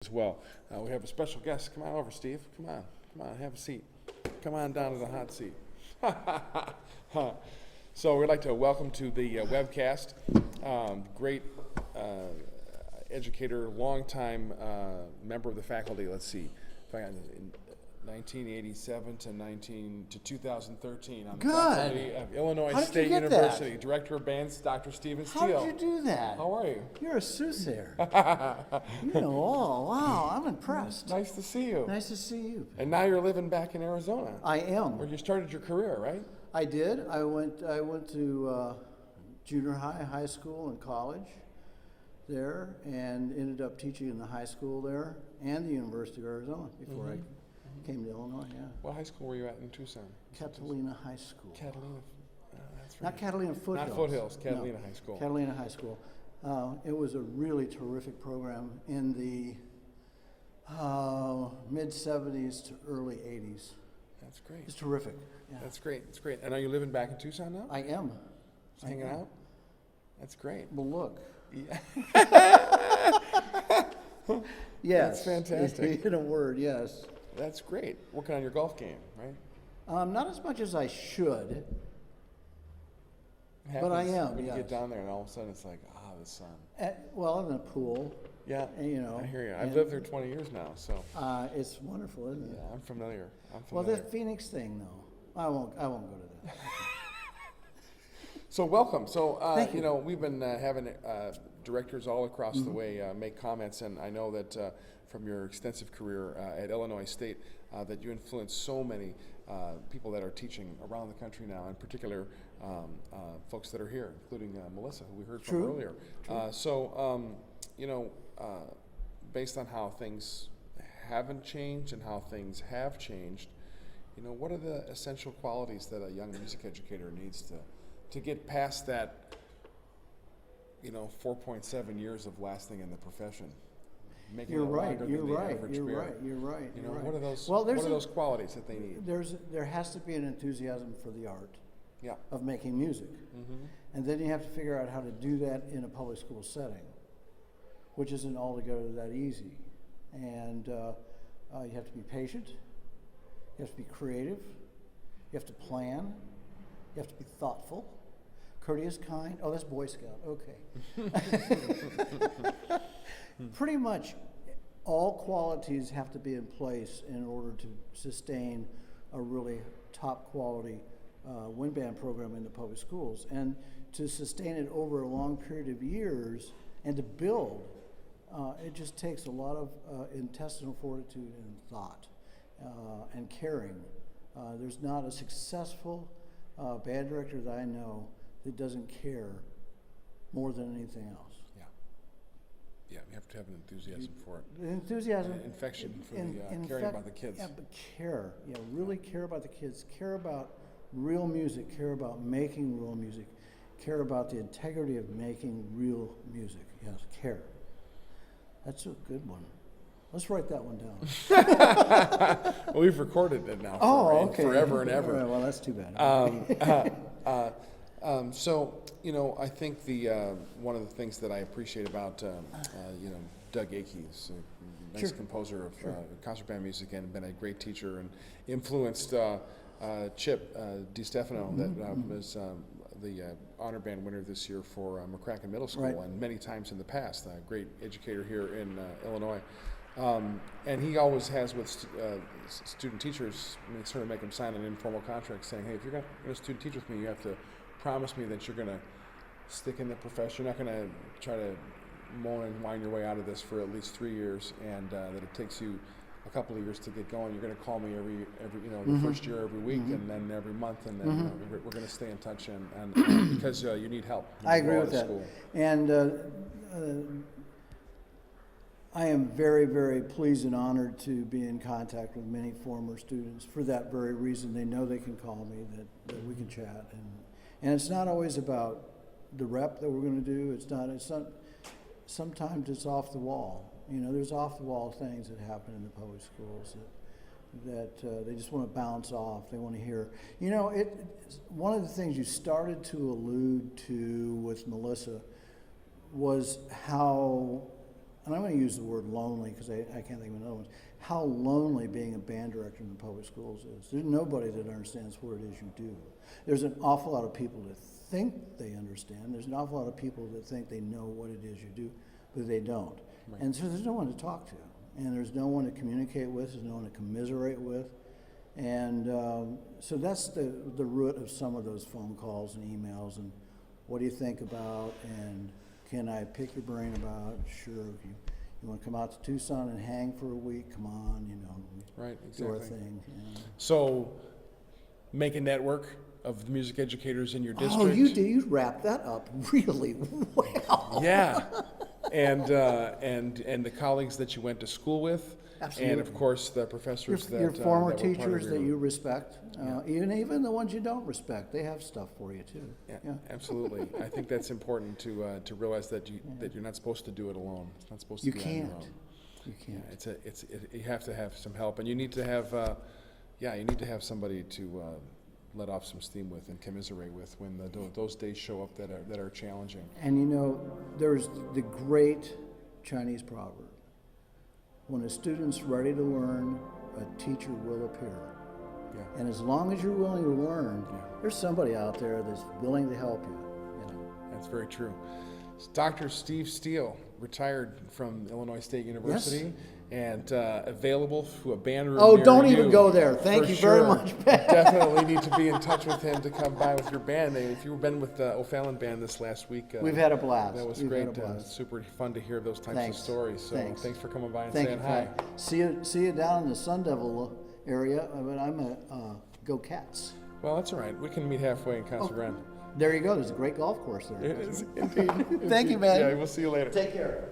as well. We have a special guest. Come on over, Steve. Come on, have a seat. Come on down to the hot seat. So we'd like to welcome to the webcast, great educator, longtime member of the faculty. Let's see, in 1987 to 2013 on the faculty of Illinois State University. Director of Bands, Dr. Steele. How did you do that? How are you? You're a soothsayer. You know all. Wow, I'm impressed. Nice to see you. Nice to see you. And now you're living back in Arizona. I am. Where you started your career, right? I did. I went to junior high, high school, and college there, and ended up teaching in the high school there and the University of Arizona before I came to Illinois. Yeah. What high school were you at in Tucson? Catalina High School. Catalina. That's right. Not Catalina Foothills. Not Foothills. Catalina High School. Catalina High School. It was a really terrific program in the mid 70s to early 80s. That's great. It's terrific. Yeah. That's great. That's great. And are you living back in Tucson now? I am. Just hanging out? That's great. Well, look. Yeah. Yes. That's fantastic. In a word, yes. That's great. Working on your golf game, right? Not as much as I should. It But I happens am, when you yes. get down there and all of a sudden it's like, the sun. Well, in a pool. Yeah, You know. I hear you. I've lived there 20 years now, so It's wonderful, isn't it? yeah, I'm familiar. Well, the Phoenix thing, though, I won't go to that. So welcome. So Thank you. know, we've been having directors all across the way make comments, and I know that from your extensive career at Illinois State, that you influenced so many people that are teaching around the country now, in particular folks that are here, including Melissa, who we heard from True. earlier. Based on how things haven't changed and how things have changed, what are the essential qualities that a young music educator needs to get past that, 4.7 years of lasting in the profession? Making You're it right. longer You're than the right. average You're beer. right. You're right. You're right. What are those? Well, what are those qualities that they need? There has to be an enthusiasm for the art Yeah. of making music, and then you have to figure out how to do that in a public school setting, which isn't altogether that easy. And you have to be patient. You have to be creative. You have to plan. You have to be thoughtful, courteous, kind. Oh, that's Boy Scout. Okay. Pretty much all qualities have to be in place in order to sustain a really top quality wind band program in the public schools. And to sustain it over a long period of years and to build, it just takes a lot of intestinal fortitude and thought and caring. There's not a successful band director that I know that doesn't care more than anything else. Yeah, you have to have an enthusiasm for it. The enthusiasm. Infection for the caring about the kids. Yeah, but care. Yeah, really care about the kids. Care about real music. Care about making real music. Care about the integrity of making real music. Yes, care. That's a good one. Let's write that one down. Well, we've recorded it now Okay. forever and ever. All right, well, that's too bad. I think the one of the things that I appreciate about Doug Akey is a nice composer of concert band music and been a great teacher and influenced Chip DiStefano that was the honor band winner this year for McCracken Middle School and many times in the past. A great educator here in Illinois. And he always has with student teachers, sort of make them sign an informal contract saying, hey, if you're going to student teach with me, you have to promise me that you're going to stick in the profession. You're not going to try to moan and whine your way out of this for at least 3 years, and that it takes you a couple of years to get going. You're going to call me every the first year every week, and then every month, and then we're going to stay in touch, and because you need help. I agree with that. School. And I am very, very pleased and honored to be in contact with many former students for that very reason. They know they can call me, that we can chat, and it's not always about the rep that we're going to do. It's not. Sometimes it's off the wall. There's off the wall things that happen in the public schools that they just want to bounce off. They want to hear. One of the things you started to allude to with Melissa was how and I'm going to use the word lonely because I can't think of another one, how lonely being a band director in the public schools is. There's nobody that understands what it is you do. There's an awful lot of people that think they understand. There's an awful lot of people that think they know what it is you do, but they don't. Right. And so there's no one to talk to, and there's no one to communicate with, there's no one to commiserate with. And so that's the root of some of those phone calls and emails, and what do you think about, and can I pick your brain about? Sure. You want to come out to Tucson and hang for a week? Come on, right, exactly. Do our thing. So, make a network of the music educators in your district. Oh, you wrap that up really well. Yeah, and the colleagues that you went to school with. Absolutely. And of course the professors your former that teachers that you respect, even the ones you don't respect, they have stuff for you too. Yeah. Absolutely. I think that's important to realize that you're not supposed to do it alone. It's not supposed to be on your own. You can't. You have to have some help, and you need to have somebody to let off some steam with and commiserate with when those days show up that are challenging. And there's the great Chinese proverb. When a student's ready to learn, a teacher will appear. Yeah. And as long as you're willing to learn, there's somebody out there that's willing to help you. That's very true. Dr. Steve Steele, retired from Illinois State University, and available to a band room. Oh, near don't you, even go there. Thank you very much, Ben. Definitely need to be in touch with him to come by with your band. If you've been with the O'Fallon band this last week, we've had a blast. That was great. Super fun to hear those types of stories. So thanks for coming by and saying hi. See you down in the Sun Devil area. But I'm a Go Cats. Well, that's all right. We can meet halfway in Casa Grande. There you go. There's a great golf course there. It is indeed. Thank you, man. Yeah, we'll see you later. Take care.